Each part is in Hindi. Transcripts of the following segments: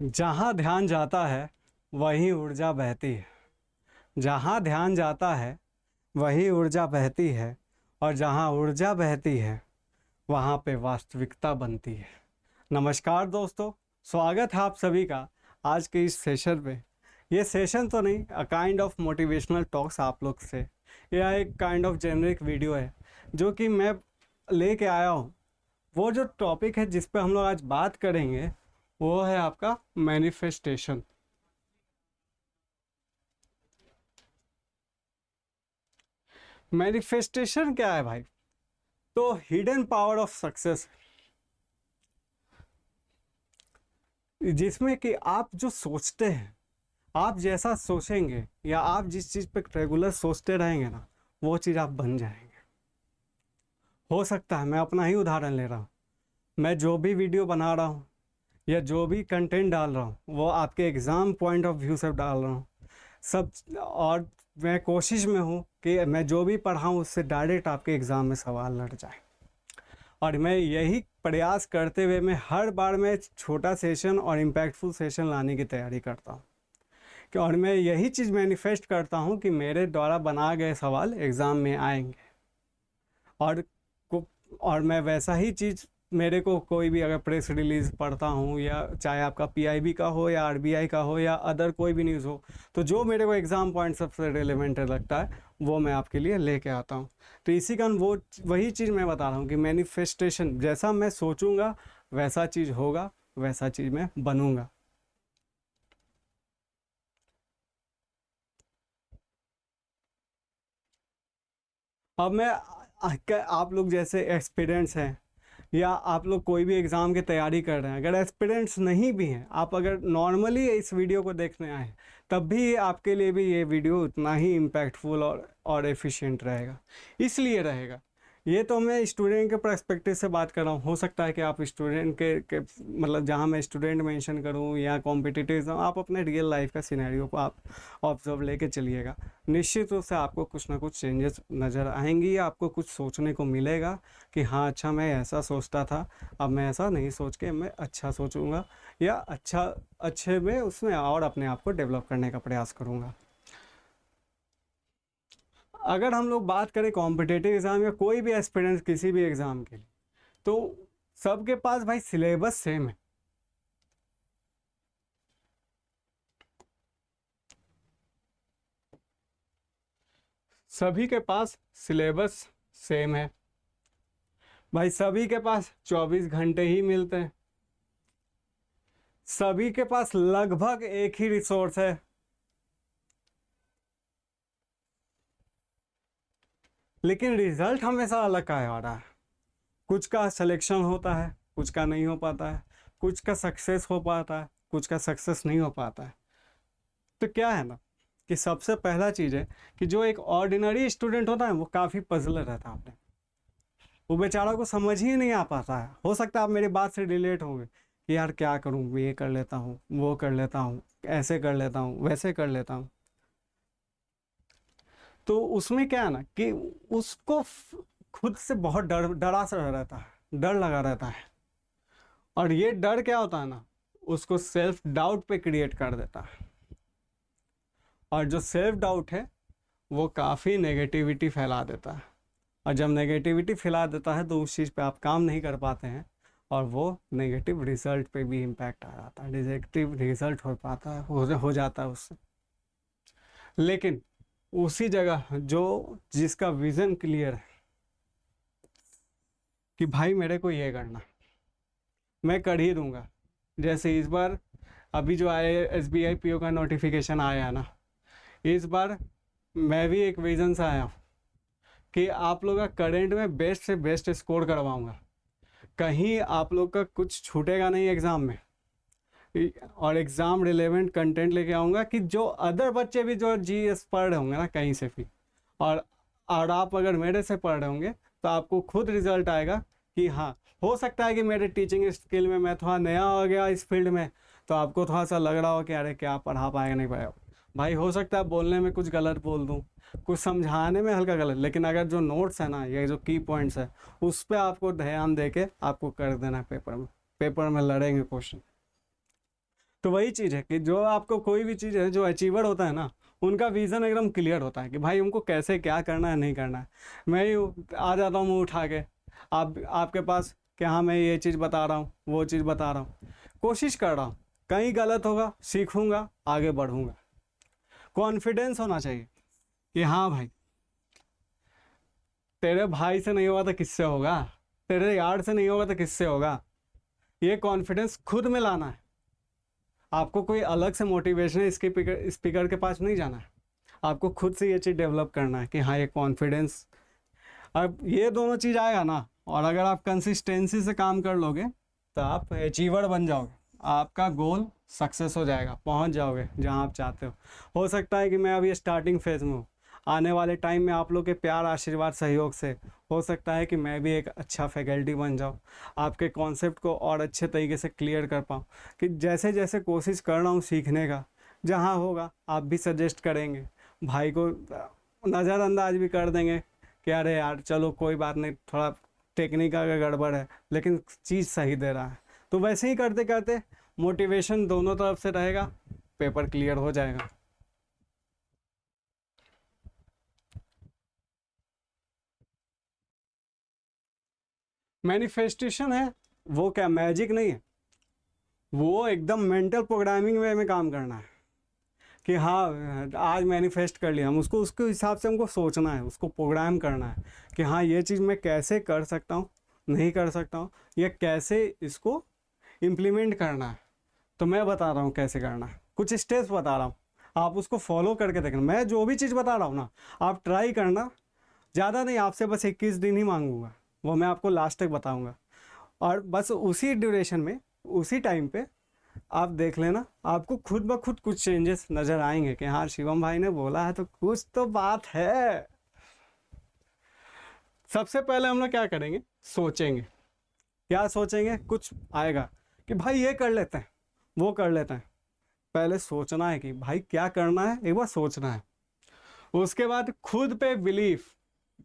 जहाँ ध्यान जाता है वहीं ऊर्जा बहती है। जहाँ ध्यान जाता है वहीं ऊर्जा बहती है और जहाँ ऊर्जा बहती है वहाँ पे वास्तविकता बनती है। नमस्कार दोस्तों, स्वागत है आप सभी का आज के इस सेशन में। ये सेशन तो नहीं, a kind of motivational talks आप लोग से, यह एक काइंड ऑफ जेनरिक वीडियो है जो कि मैं लेके आया हूँ। वो जो टॉपिक है जिस पे हम लोग आज बात करेंगे वो है आपका मैनिफेस्टेशन। मैनिफेस्टेशन क्या है भाई? तो हिडन पावर ऑफ सक्सेस, जिसमें कि आप जो सोचते हैं, आप जैसा सोचेंगे या आप जिस चीज़ पे रेगुलर सोचते रहेंगे ना, वो चीज़ आप बन जाएंगे। हो सकता है, मैं अपना ही उदाहरण ले रहा हूँ, मैं जो भी वीडियो बना रहा हूँ या जो भी कंटेंट डाल रहा हूँ वो आपके एग्ज़ाम पॉइंट ऑफ व्यू से डाल रहा हूँ सब। और मैं कोशिश में हूँ कि मैं जो भी पढ़ाऊँ उससे डायरेक्ट आपके एग्ज़ाम में सवाल लड़ जाए। और मैं यही प्रयास करते हुए मैं हर बार मैं छोटा सेशन और इम्पैक्टफुल सेशन लाने की तैयारी करता हूँ कि और मैं यही चीज़ मैनिफेस्ट करता हूँ कि मेरे द्वारा बनाए गए सवाल एग्ज़ाम में आएंगे। और और मैं वैसा ही चीज़, मेरे को कोई भी अगर प्रेस रिलीज़ पढ़ता हूँ या चाहे आपका पीआईबी का हो या आरबीआई का हो या अदर कोई भी न्यूज़ हो, तो जो मेरे को एग्ज़ाम पॉइंट सबसे रिलेवेंट लगता है वो मैं आपके लिए लेके आता हूँ। तो इसी कारण वही चीज़ मैं बता रहा हूँ कि मैनिफेस्टेशन, जैसा मैं सोचूंगा वैसा चीज़ होगा, वैसा चीज़ मैं बनूंगा। अब मैं आप लोग जैसे एक्सपीरियंस हैं या आप लोग कोई भी एग्ज़ाम की तैयारी कर रहे हैं, अगर एस्पिरेंट्स नहीं भी हैं, आप अगर नॉर्मली इस वीडियो को देखने आए हैं, तब भी आपके लिए भी ये वीडियो उतना ही इम्पैक्टफुल और एफिशिएंट रहेगा। इसलिए रहेगा, ये तो मैं स्टूडेंट के पर्सपेक्टिव से बात कर रहा हूँ। हो सकता है कि आप स्टूडेंट के मतलब जहाँ मैं स्टूडेंट मेंशन करूँ या कॉम्पिटिटिव एग्जाम, आप अपने रियल लाइफ का सिनेरियो को आप ऑब्जर्व लेके चलिएगा। निश्चित रूप से आपको कुछ ना कुछ चेंजेस नज़र आएंगी, आपको कुछ सोचने को मिलेगा कि हाँ अच्छा, मैं ऐसा सोचता था, अब मैं ऐसा नहीं सोच के मैं अच्छा सोचूंगा या अच्छे में उसमें और अपने आप को डेवलप करने का प्रयास करूंगा। अगर हम लोग बात करें कॉम्पिटेटिव एग्ज़ाम या कोई भी एस्पिरेंट किसी भी एग्ज़ाम के लिए, तो सबके पास भाई सिलेबस सेम है। सभी के पास सिलेबस सेम है भाई, सभी के पास 24 घंटे ही मिलते हैं, सभी के पास लगभग एक ही रिसोर्स है। लेकिन रिजल्ट हमेशा अलग का आ रहा है। कुछ का सिलेक्शन होता है, कुछ का नहीं हो पाता है, कुछ का सक्सेस हो पाता है, कुछ का सक्सेस नहीं हो पाता है। तो क्या है ना कि सबसे पहला चीज़ है कि जो एक ऑर्डिनरी स्टूडेंट होता है वो काफ़ी पजल रहता है अपने, वो बेचारा को समझ ही नहीं आ पाता है। हो सकता है आप मेरी बात से रिलेट होंगे कि यार क्या करूँ, ये कर लेता हूँ, वो कर लेता हूँ, ऐसे कर लेता हूँ, वैसे कर लेता हूँ। तो उसमें क्या है ना कि उसको खुद से बहुत डरा सा रहता है, डर लगा रहता है। और ये डर क्या होता है ना, उसको सेल्फ डाउट पे क्रिएट कर देता है। और जो सेल्फ डाउट है वो काफ़ी नेगेटिविटी फैला देता है। और जब नेगेटिविटी फैला देता है तो उस चीज़ पे आप काम नहीं कर पाते हैं और वो नेगेटिव रिजल्ट पे भी इम्पैक्ट आ जाता है, नेगेटिव रिजल्ट हो पाता है, हो जाता है उससे। लेकिन उसी जगह जो जिसका विज़न क्लियर है कि भाई मेरे को ये करना, मैं कर ही दूंगा। जैसे इस बार अभी जो आए एसबीआई पीओ का नोटिफिकेशन आया है ना, इस बार मैं भी एक विज़न से आया हूँ कि आप लोग का करेंट में बेस्ट से बेस्ट स्कोर करवाऊंगा, कहीं आप लोग का कुछ छूटेगा नहीं एग्ज़ाम में। और एग्ज़ाम रिलेवेंट कंटेंट लेके आऊँगा कि जो अदर बच्चे भी जो जीएस पढ़ रहे होंगे ना कहीं से भी, और और आप अगर मेरे से पढ़ रहे होंगे तो आपको खुद रिजल्ट आएगा कि हाँ, हो सकता है कि मेरे टीचिंग स्किल में मैं थोड़ा नया हो गया इस फील्ड में, तो आपको थोड़ा सा लग रहा हो कि अरे क्या पढ़ा पाएगा नहीं पाएगा। भाई हो सकता है बोलने में कुछ गलत बोल दूँ, कुछ समझाने में हल्का गलत, लेकिन अगर जो नोट्स है ना, ये जो की पॉइंट्स है, उस पर आपको ध्यान दे के आपको कर देना है। पेपर में लड़ेंगे क्वेश्चन। तो वही चीज़ है कि जो आपको कोई भी चीज़ है, जो अचीवर होता है ना, उनका विज़न एकदम क्लियर होता है कि भाई उनको कैसे क्या करना है, नहीं करना है। मैं ही आ जाता हूँ मुँह उठा के आप आपके पास कि हाँ मैं ये चीज़ बता रहा हूँ, वो चीज़ बता रहा हूँ, कोशिश कर रहा हूँ, कहीं गलत होगा सीखूंगा, आगे बढ़ूंगा। कॉन्फिडेंस होना चाहिए कि हाँ भाई, तेरे भाई से नहीं होगा तो किससे होगा, तेरे यार से नहीं होगा तो किससे होगा। ये कॉन्फिडेंस खुद में लाना है। आपको कोई अलग से मोटिवेशनल स्पीकर स्पीकर के पास नहीं जाना है, आपको खुद से ये चीज़ डेवलप करना है कि हाँ ये कॉन्फिडेंस। अब ये दोनों चीज़ आएगा ना, और अगर आप कंसिस्टेंसी से काम कर लोगे तो आप अचीवर बन जाओगे, आपका गोल सक्सेस हो जाएगा, पहुंच जाओगे जहां आप चाहते हो सकता है कि मैं अभी स्टार्टिंग फेज़ में हूँ, आने वाले टाइम में आप लोग के प्यार आशीर्वाद सहयोग से हो सकता है कि मैं भी एक अच्छा फैकल्टी बन जाऊँ, आपके कॉन्सेप्ट को और अच्छे तरीके से क्लियर कर पाऊँ। कि जैसे जैसे कोशिश कर रहा हूँ सीखने का, जहाँ होगा आप भी सजेस्ट करेंगे, भाई को नज़रअंदाज भी कर देंगे कि अरे यार चलो कोई बात नहीं, थोड़ा टेक्निक का गड़बड़ है लेकिन चीज़ सही दे रहा है। तो वैसे ही करते करते मोटिवेशन दोनों तरफ से रहेगा, पेपर क्लियर हो जाएगा। मैनिफेस्टेशन है वो क्या मैजिक नहीं है, वो एकदम मेंटल प्रोग्रामिंग वे में काम करना है कि हाँ आज मैनिफेस्ट कर लिया, हम उसको उसके हिसाब से हमको सोचना है, उसको प्रोग्राम करना है कि हाँ ये चीज़ मैं कैसे कर सकता हूँ, नहीं कर सकता हूँ, या कैसे इसको इम्प्लीमेंट करना है। तो मैं बता रहा हूँ कैसे करना है, कुछ स्टेप्स बता रहा हूँ, आप उसको फॉलो करके देखना। मैं जो भी चीज़ बता रहा हूँ ना, आप ट्राई करना, ज़्यादा नहीं, आपसे बस 21 दिन ही मांगूंगा, वो मैं आपको लास्ट तक बताऊंगा। और बस उसी ड्यूरेशन में, उसी टाइम पे आप देख लेना, आपको खुद ब खुद कुछ चेंजेस नज़र आएंगे कि हाँ शिवम भाई ने बोला है तो कुछ तो बात है। सबसे पहले हम लोग क्या करेंगे, सोचेंगे। क्या सोचेंगे, कुछ आएगा कि भाई ये कर लेते हैं, वो कर लेते हैं। पहले सोचना है कि भाई क्या करना है, एक बार सोचना है। उसके बाद खुद पे बिलीफ,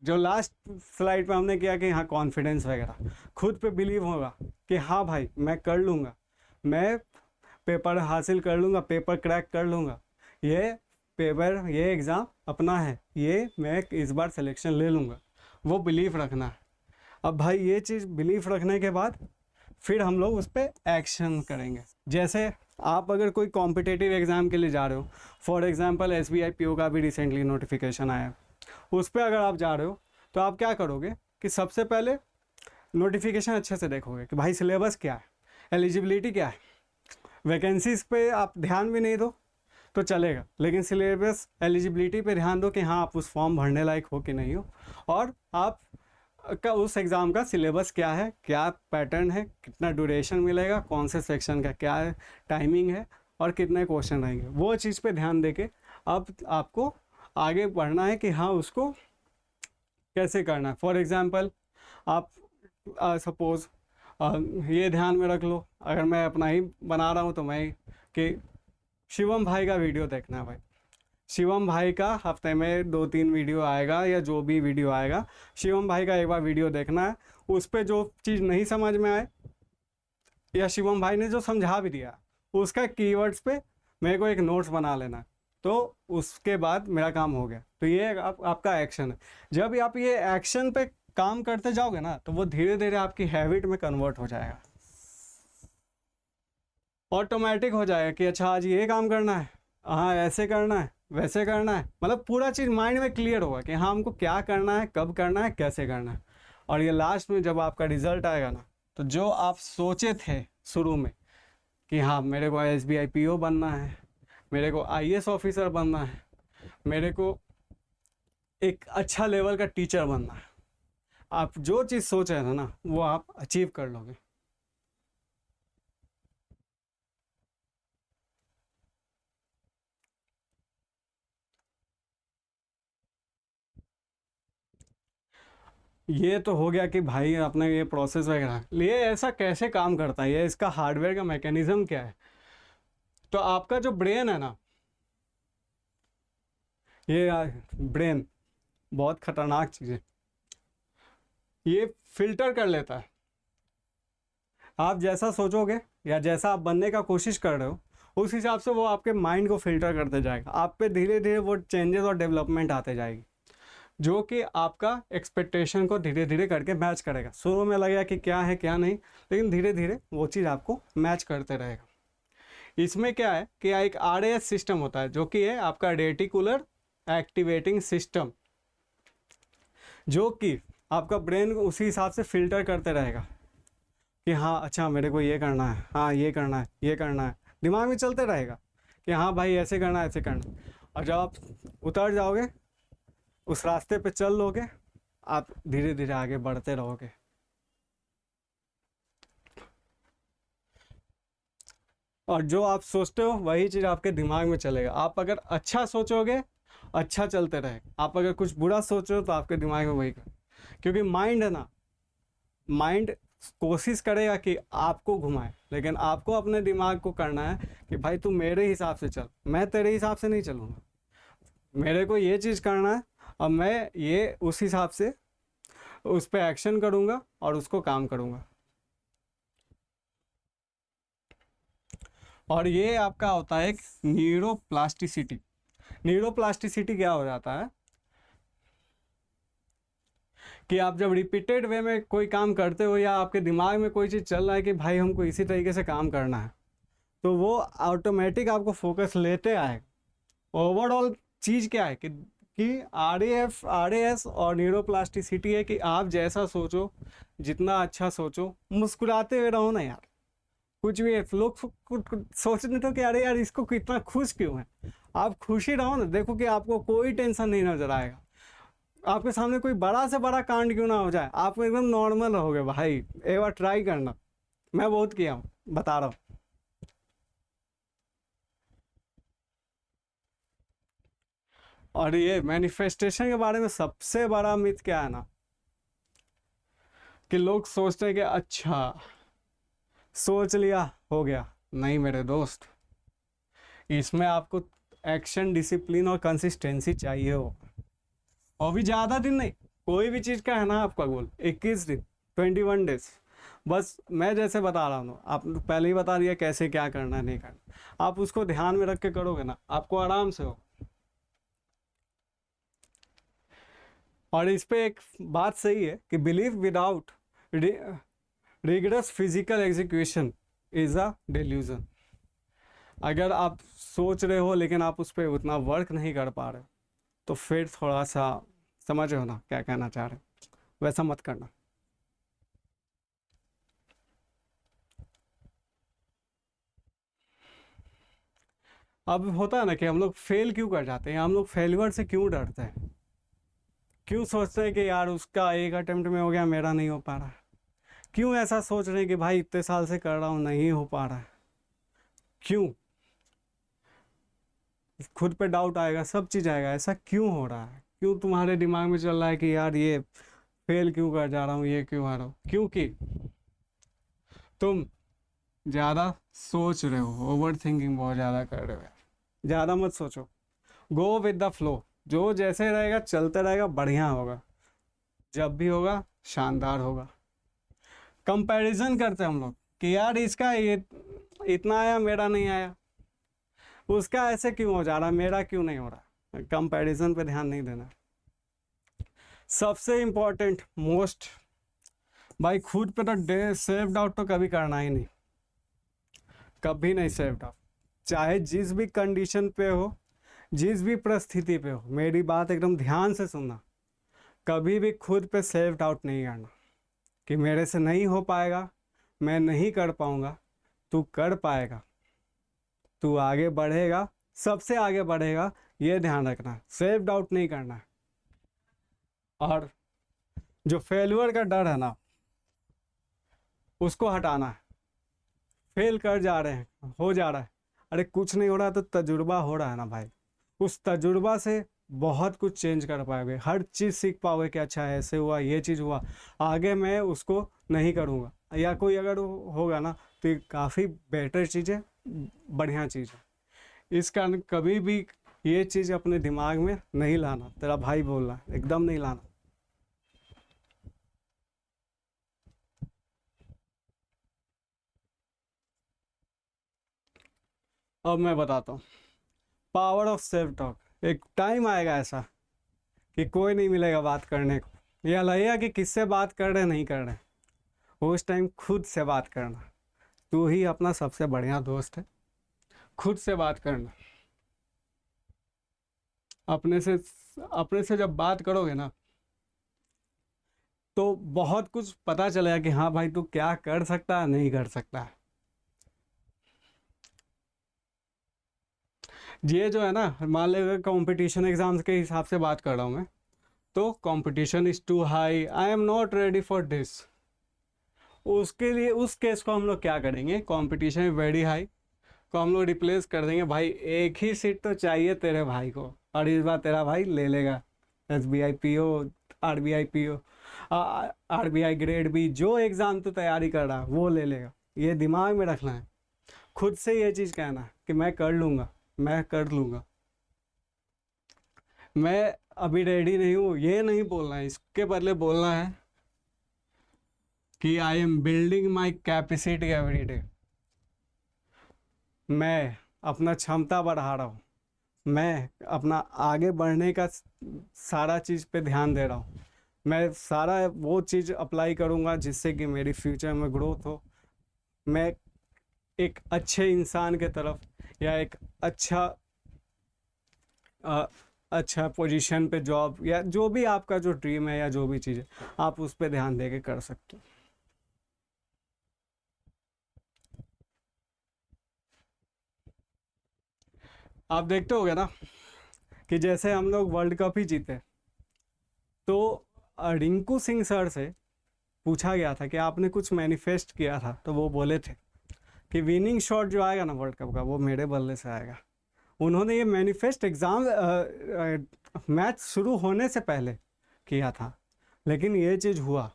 जो लास्ट स्लाइड पे हमने किया कि हाँ कॉन्फिडेंस वगैरह, खुद पे बिलीव होगा कि हाँ भाई मैं कर लूँगा, मैं पेपर हासिल कर लूँगा, पेपर क्रैक कर लूँगा, ये पेपर ये एग्ज़ाम अपना है, ये मैं इस बार सिलेक्शन ले लूँगा। वो बिलीफ रखना है। अब भाई ये चीज़ बिलीफ रखने के बाद फिर हम लोग उस पर एक्शन करेंगे। जैसे आप अगर कोई कॉम्पिटेटिव एग्ज़ाम के लिए जा रहे हो, फॉर एग्जांपल SBI PO का भी रिसेंटली नोटिफिकेशन आया, उस पर अगर आप जा रहे हो तो आप क्या करोगे कि सबसे पहले नोटिफिकेशन अच्छे से देखोगे कि भाई सिलेबस क्या है, एलिजिबिलिटी क्या है। वैकेंसीज पे आप ध्यान भी नहीं दो तो चलेगा, लेकिन सिलेबस एलिजिबिलिटी पे ध्यान दो कि हाँ आप उस फॉर्म भरने लायक हो कि नहीं हो, और आप का उस एग्ज़ाम का सिलेबस क्या है, क्या पैटर्न है, कितना ड्यूरेशन मिलेगा, कौन से सेक्शन का क्या है, टाइमिंग है, और कितने क्वेश्चन रहेंगे, वो चीज़ पे ध्यान देके अब आपको आगे बढ़ना है कि हाँ उसको कैसे करना है। फॉर एग्ज़ाम्पल आप सपोज़ ये ध्यान में रख लो, अगर मैं अपना ही बना रहा हूँ तो मैं कि शिवम भाई का वीडियो देखना है भाई, शिवम भाई का हफ्ते में 2-3 वीडियो आएगा, या जो भी वीडियो आएगा शिवम भाई का एक बार वीडियो देखना है। उस पर जो चीज़ नहीं समझ में आए, या शिवम भाई ने जो समझा भी दिया, उसका कीवर्ड्स पे मेरे को एक नोट्स बना लेना है, तो उसके बाद मेरा काम हो गया। तो ये आपका एक्शन है। जब आप ये एक्शन पे काम करते जाओगे ना, तो वो धीरे धीरे आपकी हैबिट में कन्वर्ट हो जाएगा, ऑटोमेटिक हो जाएगा कि अच्छा आज ये काम करना है, हाँ ऐसे करना है, वैसे करना है, मतलब पूरा चीज़ माइंड में क्लियर होगा कि हाँ हमको क्या करना है, कब करना है, कैसे करना है। और ये लास्ट में जब आपका रिजल्ट आएगा ना, तो जो आप सोचे थे शुरू में कि हाँ मेरे को SBI PO बनना है, मेरे को IAS ऑफिसर बनना है, मेरे को एक अच्छा लेवल का टीचर बनना है, आप जो चीज़ सोच रहे थे ना वो आप अचीव कर लोगे। ये तो हो गया कि भाई अपने ये प्रोसेस वगैरह, ये ऐसा कैसे काम करता है, ये इसका हार्डवेयर का मैकेनिज्म क्या है। तो आपका जो ब्रेन है ना, ये ब्रेन बहुत खतरनाक चीज़ है, ये फिल्टर कर लेता है। आप जैसा सोचोगे या जैसा आप बनने का कोशिश कर रहे हो, उस हिसाब से वो आपके माइंड को फिल्टर करते जाएगा, आप पे धीरे धीरे वो चेंजेस और डेवलपमेंट आते जाएगी, जो कि आपका एक्सपेक्टेशन को धीरे धीरे करके मैच करेगा। शुरू में लगेगा कि क्या है क्या नहीं, लेकिन धीरे धीरे वो चीज़ आपको मैच करते रहेगा। इसमें क्या है कि एक RAS सिस्टम होता है, जो कि है आपका रेटिकुलर एक्टिवेटिंग सिस्टम, जो कि आपका ब्रेन उसी हिसाब से फिल्टर करते रहेगा कि हाँ अच्छा मेरे को ये करना है, हाँ ये करना है, ये करना है, दिमाग में चलते रहेगा कि हाँ भाई ऐसे करना है, ऐसे करना है। और जब आप उतर जाओगे, उस रास्ते पे चल लोगे, आप धीरे धीरे आगे बढ़ते रहोगे। और जो आप सोचते हो वही चीज़ आपके दिमाग में चलेगा। आप अगर अच्छा सोचोगे, अच्छा चलते रहेगा। आप अगर कुछ बुरा सोच रहे हो तो आपके दिमाग में वही कर, क्योंकि माइंड है ना, माइंड कोशिश करेगा कि आपको घुमाए, लेकिन आपको अपने दिमाग को करना है कि भाई तू मेरे हिसाब से चल, मैं तेरे हिसाब से नहीं चलूँगा, मेरे को ये चीज़ करना है और मैं ये उस हिसाब से उस पर एक्शन करूँगा और उसको काम करूँगा। और ये आपका होता है एक न्यूरोप्लास्टिसिटी। न्यूरोप्लास्टिसिटी क्या हो जाता है कि आप जब रिपीटेड वे में कोई काम करते हो, या आपके दिमाग में कोई चीज़ चल रहा है कि भाई हमको इसी तरीके से काम करना है, तो वो ऑटोमेटिक आपको फोकस लेते आएगा। ओवरऑल चीज़ क्या है कि RAS और न्यूरोप्लास्टिसिटी है कि आप जैसा सोचो, जितना अच्छा सोचो, मुस्कुराते हुए रहो ना यार। कुछ भी है, लोग सोचने तो कि अरे यार इसको कितना खुश क्यों है, आप खुशी रहो ना। देखो कि आपको कोई टेंशन नहीं नजर आएगा, आपके सामने कोई बड़ा से बड़ा कांड क्यों ना हो जाए, आप एकदम नॉर्मल रहोगे। भाई एक बार ट्राई करना, मैं बहुत किया हूँ, बता रहा हूँ। और ये मैनिफेस्टेशन के बारे में सबसे बड़ा मिथ क्या है ना, कि लोग सोचते हैं कि अच्छा सोच लिया हो गया। नहीं मेरे दोस्त, इसमें आपको एक्शन, डिसिप्लिन और कंसिस्टेंसी चाहिए हो, और भी ज़्यादा दिन नहीं। कोई भी चीज़ का है ना आपका गोल 21 दिन, 21 डेज, बस मैं जैसे बता रहा हूँ, आप पहले ही बता दिया कैसे क्या करना है नहीं करना, आप उसको ध्यान में रख के करोगे ना, आपको आराम से हो। और इस पे एक बात सही है कि believe without rigorous physical execution is a delusion. अगर आप सोच रहे हो लेकिन आप उस पर उतना वर्क नहीं कर पा रहे, तो फिर थोड़ा सा समझ रहे हो ना क्या कहना चाह रहे हैं, वैसा मत करना। अब होता है ना कि हम लोग फेल क्यों कर जाते हैं, हम लोग फेलियर से क्यों डरते हैं, क्यों सोचते हैं कि यार उसका एक अटेम्प्ट में हो गया, मेरा नहीं हो पा रहा, क्यों ऐसा सोच रहे हैं कि भाई इतने साल से कर रहा हूँ नहीं हो पा रहा है, क्यों खुद पे डाउट आएगा, सब चीज़ आएगा, ऐसा क्यों हो रहा है, क्यों तुम्हारे दिमाग में चल रहा है कि यार ये फेल क्यों कर जा रहा हूँ, ये क्यों आ रहा हूँ, क्योंकि तुम ज़्यादा सोच रहे हो, ओवर थिंकिंग बहुत ज़्यादा कर रहे हो। ज़्यादा मत सोचो, गो विद द फ्लो, जो जैसे रहेगा चलते रहेगा, बढ़िया होगा, जब भी होगा शानदार होगा। कंपैरिजन करते हैं हम लोग कि यार इसका ये इतना आया, मेरा नहीं आया, उसका ऐसे क्यों हो जा रहा, मेरा क्यों नहीं हो रहा। कंपैरिजन पे ध्यान नहीं देना। सबसे इंपॉर्टेंट मोस्ट, भाई खुद पे तो सेल्फ डाउट तो कभी करना ही नहीं, कभी नहीं सेल्फ डाउट, चाहे जिस भी कंडीशन पे हो, जिस भी परिस्थिति पे हो, मेरी बात एकदम ध्यान से सुनना। कभी भी खुद पे सेल्फ डाउट नहीं करना कि मेरे से नहीं हो पाएगा, मैं नहीं कर पाऊंगा। तू कर पाएगा, तू आगे बढ़ेगा, सबसे आगे बढ़ेगा, ये ध्यान रखना, सेल्फ डाउट नहीं करना है। और जो फेलियर का डर है ना, उसको हटाना है। फेल कर जा रहे हैं, हो जा रहा है, अरे कुछ नहीं हो रहा तो तजुर्बा हो रहा है ना भाई, उस तजुर्बा से बहुत कुछ चेंज कर पाओगे, हर चीज़ सीख पाओगे कि अच्छा ऐसे हुआ, ये चीज़ हुआ, आगे मैं उसको नहीं करूँगा, या कोई अगर होगा ना तो ये काफ़ी बेटर चीज़ है, बढ़िया चीज़ है। इस कारण कभी भी ये चीज़ अपने दिमाग में नहीं लाना, तेरा भाई बोल रहा है, एकदम नहीं लाना। अब मैं बताता हूँ, पावर ऑफ सेल्फ टॉक। एक टाइम आएगा ऐसा कि कोई नहीं मिलेगा बात करने को, या लगेगा कि किससे बात कर रहे नहीं कर रहे, उस टाइम खुद से बात करना। तू ही अपना सबसे बढ़िया दोस्त है, खुद से बात करना। अपने से जब बात करोगे ना, तो बहुत कुछ पता चलेगा कि हाँ भाई तू क्या कर सकता है, नहीं कर सकता है। ये जो है ना, मान लीजिए कंपटीशन एग्जाम्स के हिसाब से बात कर रहा हूँ मैं, तो competition is too high, I am not ready for this. उसके लिए उस केस को हम लोग क्या करेंगे, कंपटीशन वेरी हाई को हम लोग रिप्लेस कर देंगे, भाई एक ही सीट तो चाहिए तेरे भाई को, और इस बार तेरा भाई ले लेगा। SBI PO, RBI PO, RBI grade B, जो एग्ज़ाम तो तैयारी कर रहा है वो ले लेगा। ये दिमाग में रखना है, खुद से ये चीज़ कहना है कि मैं कर लूँगा, मैं कर लूँगा, मैं अभी रेडी नहीं हूँ, ये नहीं बोलना है। इसके बदले बोलना है कि I am building my capacity every day, मैं अपना क्षमता बढ़ा रहा हूँ, मैं अपना आगे बढ़ने का सारा चीज़ पे ध्यान दे रहा हूँ, मैं सारा वो चीज़ अप्लाई करूँगा जिससे कि मेरी फ्यूचर में ग्रोथ हो, मैं एक अच्छे इंसान के तरफ, या एक अच्छा पोजीशन पे जॉब, या जो भी आपका जो ड्रीम है या जो भी चीज़ है, आप उस पर ध्यान दे के कर सकते हो। आप देखते होगे ना कि जैसे हम लोग वर्ल्ड कप ही जीते, तो रिंकू सिंह सर से पूछा गया था कि आपने कुछ मैनिफेस्ट किया था, तो वो बोले थे कि विनिंग शॉट जो आएगा ना वर्ल्ड कप का, वो मेरे बल्ले से आएगा। उन्होंने ये मैनिफेस्ट एग्ज़ाम मैच शुरू होने से पहले किया था, लेकिन ये चीज़ हुआ।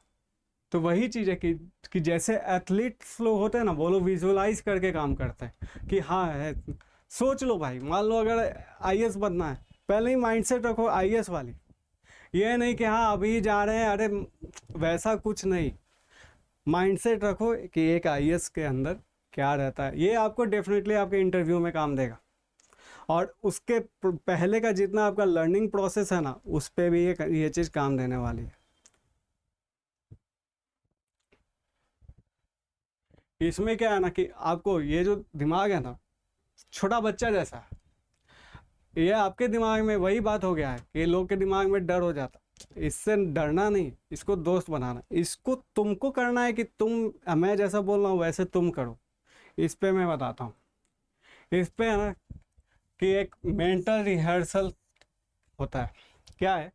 तो वही चीज़ है कि जैसे एथलीट्स लोग होते हैं ना, वो लोग विजुअलाइज करके काम करते हैं कि हाँ है। सोच लो भाई, मान लो अगर IAS बनना है, पहले ही माइंडसेट रखो IAS वाली, ये नहीं कि हाँ अभी जा रहे हैं, अरे वैसा कुछ नहीं। माइंडसेट रखो कि एक IAS के अंदर क्या रहता है, ये आपको डेफिनेटली आपके इंटरव्यू में काम देगा। और उसके पहले का जितना आपका लर्निंग प्रोसेस है ना, उस पर भी ये चीज़ काम देने वाली है। इसमें क्या है ना कि आपको ये जो दिमाग है ना, छोटा बच्चा जैसा है, ये आपके दिमाग में वही बात हो गया है कि लोग के दिमाग में डर हो जाता। इससे डरना नहीं, इसको दोस्त बनाना। इसको तुमको करना है कि मैं जैसा बोल रहा हूँ वैसे तुम करो। इस पे मैं बताता हूँ, इस पे है ना कि एक मेंटल रिहर्सल होता है। क्या है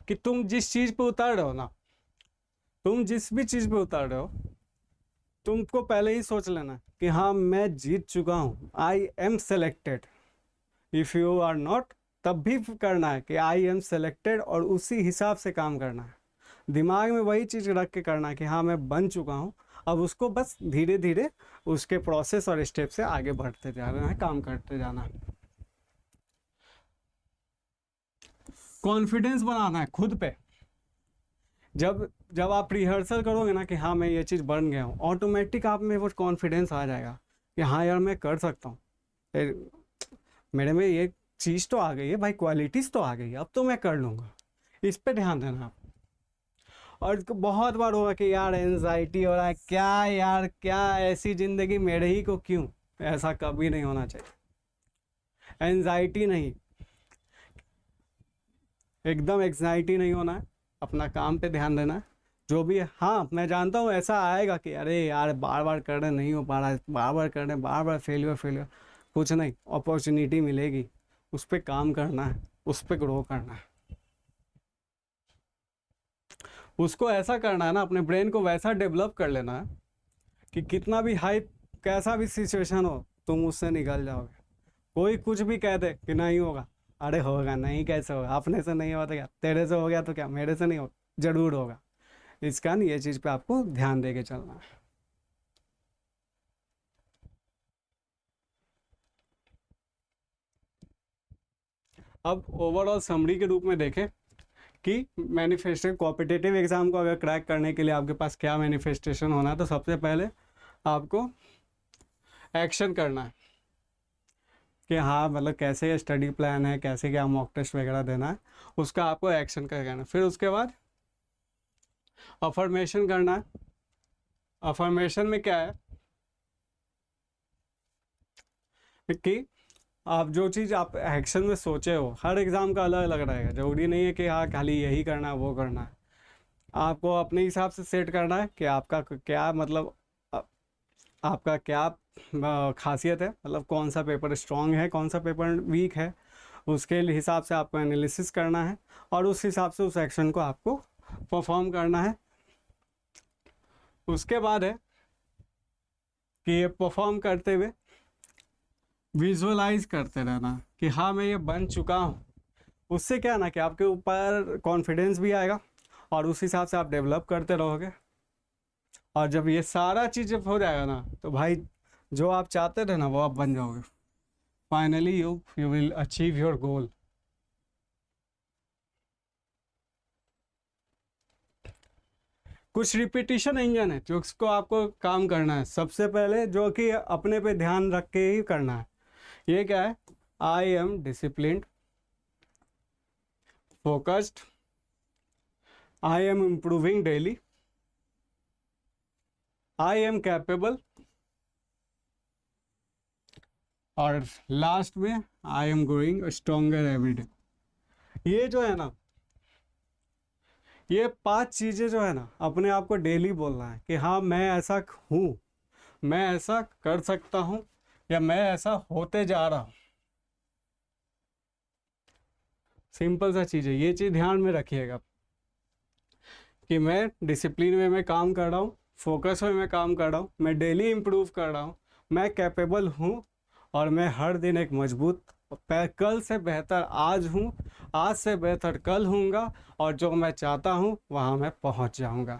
कि तुम जिस चीज़ पे उतर रहे हो ना, तुम जिस भी चीज़ पे उतर रहे हो, तुमको पहले ही सोच लेना कि हाँ मैं जीत चुका हूँ, I am selected. If you are not, तब भी करना है कि आई एम सेलेक्टेड, और उसी हिसाब से काम करना है। दिमाग में वही चीज़ रख के करना है कि हाँ मैं बन चुका हूँ, अब उसको बस धीरे धीरे उसके प्रोसेस और स्टेप से आगे बढ़ते जाना है, काम करते जाना है। कॉन्फिडेंस बनाना है खुद पे। जब जब आप रिहर्सल करोगे ना कि हाँ मैं ये चीज़ बन गया हूँ, ऑटोमेटिक आप में वो कॉन्फिडेंस आ जाएगा कि हाँ यार मैं कर सकता हूँ, मेरे में ये चीज़ तो आ गई है भाई, क्वालिटीज़ तो आ गई है, अब तो मैं कर लूँगा। इस पे ध्यान देना आप। और बहुत बार होगा कि यार एनजाइटी हो रहा है, क्या यार क्या ऐसी ज़िंदगी मेरे ही को क्यों। ऐसा कभी नहीं होना चाहिए, एनजाइटी नहीं, एकदम एग्जाइटी नहीं होना है, अपना काम पे ध्यान देना है। जो भी है, हाँ मैं जानता हूँ ऐसा आएगा कि अरे यार बार बार कर रहे नहीं हो पा रहा है, बार बार कर रहे, बार बार फेलियर फेलियर, कुछ नहीं, अपॉर्चुनिटी मिलेगी, उस पर काम करना है, उस पर ग्रो करना है। उसको ऐसा करना है ना, अपने ब्रेन को वैसा डेवलप कर लेना है कि कितना भी हाई, कैसा भी सिचुएशन हो, तुम उससे निकल जाओगे। कोई कुछ भी कह दे कि नहीं होगा, अरे होगा, नहीं कैसे होगा, अपने से नहीं होता क्या, तेरे से हो गया तो क्या, मेरे से नहीं होगा, जरूर होगा। इसका नहीं, ये चीज़ पे आपको ध्यान दे के चलना है। अब ओवरऑल समरी के रूप में देखें कि मैनिफेस्टेशन, कॉम्पिटिटिव एग्जाम को अगर क्रैक करने के लिए आपके पास क्या मैनिफेस्टेशन होना है, तो सबसे पहले आपको एक्शन करना है कि हाँ मतलब कैसे स्टडी प्लान है, कैसे क्या मॉक टेस्ट वगैरह देना है, उसका आपको एक्शन करना है। फिर उसके बाद अफर्मेशन करना है। अफर्मेशन में क्या है कि आप जो चीज़ आप एक्शन में सोचे हो, हर एग्ज़ाम का अलग अलग रहेगा, ज़रूरी नहीं है कि हाँ खाली यही करना है वो करना है। आपको अपने हिसाब से सेट करना है कि आपका क्या मतलब आपका क्या खासियत है, मतलब कौन सा पेपर स्ट्रांग है, कौन सा पेपर वीक है, उसके हिसाब से आपको एनालिसिस करना है और उस हिसाब से उस एक्शन को आपको परफॉर्म करना है। उसके बाद है कि ये परफॉर्म करते हुए विजुअलाइज करते रहना कि हाँ मैं ये बन चुका हूँ। उससे क्या ना कि आपके ऊपर कॉन्फिडेंस भी आएगा और उस हिसाब से आप डेवलप करते रहोगे। और जब ये सारा चीज़ जब हो जाएगा ना तो भाई जो आप चाहते थे ना वो आप बन जाओगे। Finally you will achieve your goal. कुछ रिपीटिशन इंजन है जो उसको आपको काम करना है सबसे पहले, जो कि अपने पे ध्यान रख के ही करना है। ये क्या है? I am disciplined, focused, I am improving daily, I am capable, और लास्ट में I am growing stronger every day. ये जो है ना, ये 5 चीज़ें जो है ना अपने आप को डेली बोलना है कि हाँ मैं ऐसा हूँ, मैं ऐसा कर सकता हूँ, या मैं ऐसा होते जा रहा हूँ। सिंपल सा चीज़ है, ये चीज़ ध्यान में रखिएगा कि मैं डिसिप्लिन वे में काम कर रहा हूँ, फोकस वे में काम कर रहा हूँ, मैं डेली इम्प्रूव कर रहा हूँ, मैं कैपेबल हूँ, और मैं हर दिन एक मजबूत कल से बेहतर आज हूँ, आज से बेहतर कल हूँगा, और जो मैं चाहता हूँ वहाँ मैं पहुँच जाऊँगा।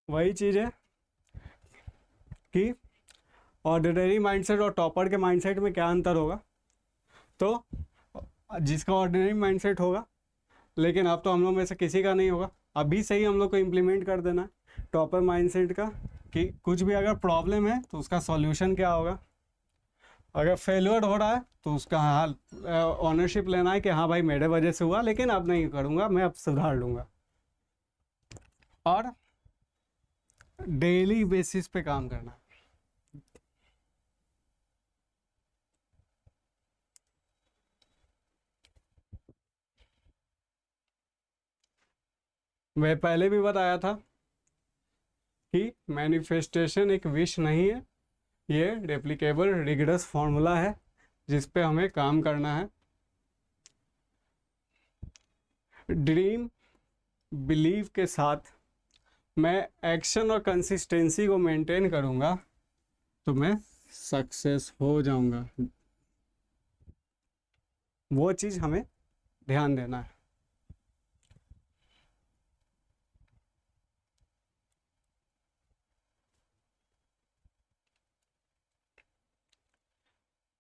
वही चीज़ है कि ऑर्डिनरी माइंडसेट और टॉपर के माइंडसेट में क्या अंतर होगा। तो जिसका ऑर्डिनरी माइंडसेट होगा, लेकिन अब तो हम लोग में से किसी का नहीं होगा, अभी से ही हम लोग को इम्प्लीमेंट कर देना है टॉपर माइंडसेट का कि कुछ भी अगर प्रॉब्लम है तो उसका सॉल्यूशन क्या होगा। अगर फेलियर हो रहा है तो उसका हाल ऑनरशिप लेना है कि हाँ भाई मेरे वजह से हुआ, लेकिन अब नहीं करूँगा, मैं अब सुधार लूँगा। और डेली बेसिस पे काम करना। मैं पहले भी बताया था कि मैनिफेस्टेशन एक विश नहीं है, ये रेप्लिकेबल रिगरस फॉर्मूला है जिस पे हमें काम करना है। ड्रीम बिलीव के साथ मैं एक्शन और कंसिस्टेंसी को मेंटेन करूँगा तो मैं सक्सेस हो जाऊँगा। वो चीज़ हमें ध्यान देना है।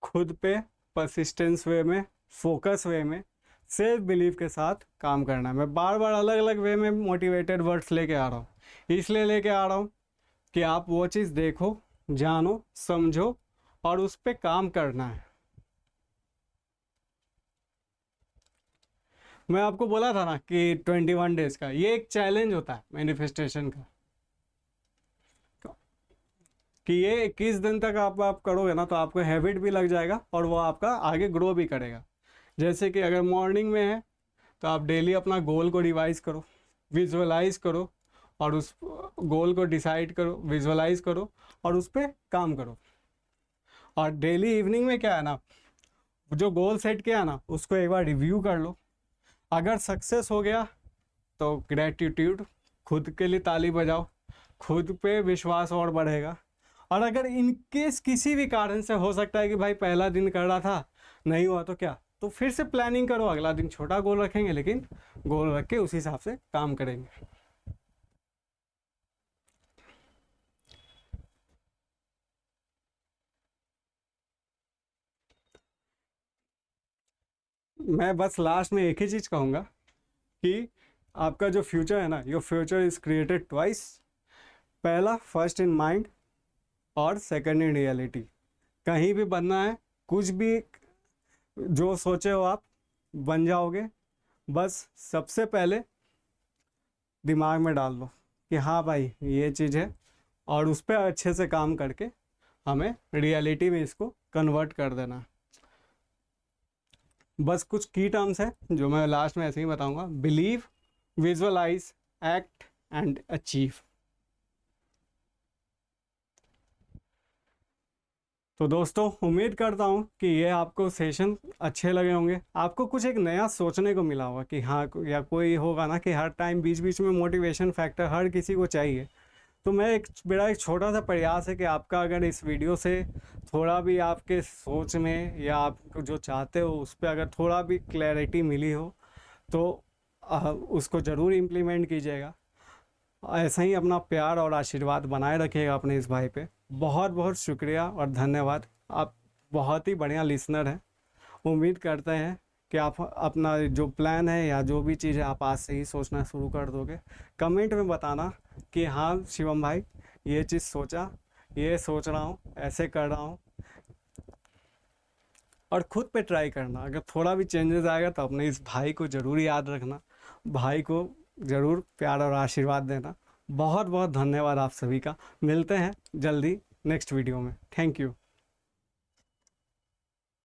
खुद पे परसिस्टेंस वे में, फोकस वे में, सेल्फ बिलीव के साथ काम करना है। मैं बार बार अलग अलग वे में मोटिवेटेड वर्ड्स लेके आ रहा हूँ, इसलिए लेके आ रहा हूँ कि आप वो चीज़ देखो, जानो, समझो और उस पर काम करना है। मैं आपको बोला था ना कि 21 डेज का ये एक चैलेंज होता है मैनिफेस्टेशन का, कि ये 21 दिन तक आप करोगे ना तो आपको हैबिट भी लग जाएगा और वो आपका आगे ग्रो भी करेगा। जैसे कि अगर मॉर्निंग में है तो आप डेली अपना गोल को रिवाइज करो, विजुअलाइज करो, और उस गोल को डिसाइड करो, विजुअलाइज करो और उस पर काम करो। और डेली इवनिंग में क्या है ना, जो गोल सेट किया है ना उसको एक बार रिव्यू कर लो। अगर सक्सेस हो गया तो ग्रेटिट्यूड, खुद के लिए ताली बजाओ, खुद पे विश्वास और बढ़ेगा। और अगर इन केस किसी भी कारण से हो सकता है कि भाई पहला दिन कर रहा था नहीं हुआ तो क्या, तो फिर से प्लानिंग करो, अगला दिन छोटा गोल रखेंगे लेकिन गोल रख के उस हिसाब से काम करेंगे। मैं बस लास्ट में एक ही चीज़ कहूँगा कि आपका जो फ्यूचर है ना, your future is created twice. पहला फर्स्ट इन माइंड और सेकंड इन रियलिटी। कहीं भी बनना है, कुछ भी जो सोचे हो आप बन जाओगे। बस सबसे पहले दिमाग में डाल लो कि हाँ भाई ये चीज़ है, और उस पर अच्छे से काम करके हमें रियलिटी में इसको कन्वर्ट कर देना है। बस कुछ की टर्म्स है जो मैं लास्ट में ऐसे ही बताऊंगा। Believe, visualise, act and achieve. तो दोस्तों उम्मीद करता हूँ कि ये आपको सेशन अच्छे लगे होंगे, आपको कुछ एक नया सोचने को मिला होगा कि हाँ, या कोई होगा ना कि हर टाइम बीच बीच में मोटिवेशन फैक्टर हर किसी को चाहिए। तो मेरा एक छोटा सा प्रयास है कि आपका अगर इस वीडियो से थोड़ा भी आपके सोच में या आप जो चाहते हो उस पर अगर थोड़ा भी क्लैरिटी मिली हो तो उसको ज़रूर इम्प्लीमेंट कीजिएगा। ऐसा ही अपना प्यार और आशीर्वाद बनाए रखिएगा अपने इस भाई पे। बहुत बहुत शुक्रिया और धन्यवाद। आप बहुत ही बढ़िया लिसनर हैं। उम्मीद करते हैं कि आप अपना जो प्लान है या जो भी चीज़ है आप आज से ही सोचना शुरू कर दोगे। कमेंट में बताना कि हाँ शिवम भाई ये चीज़ सोचा, ये सोच रहा हूँ, ऐसे कर रहा हूँ। और ख़ुद पे ट्राई करना, अगर थोड़ा भी चेंजेस आएगा तो अपने इस भाई को ज़रूर याद रखना, भाई को ज़रूर प्यार और आशीर्वाद देना। बहुत बहुत धन्यवाद आप सभी का। मिलते हैं जल्दी नेक्स्ट वीडियो में। Thank you.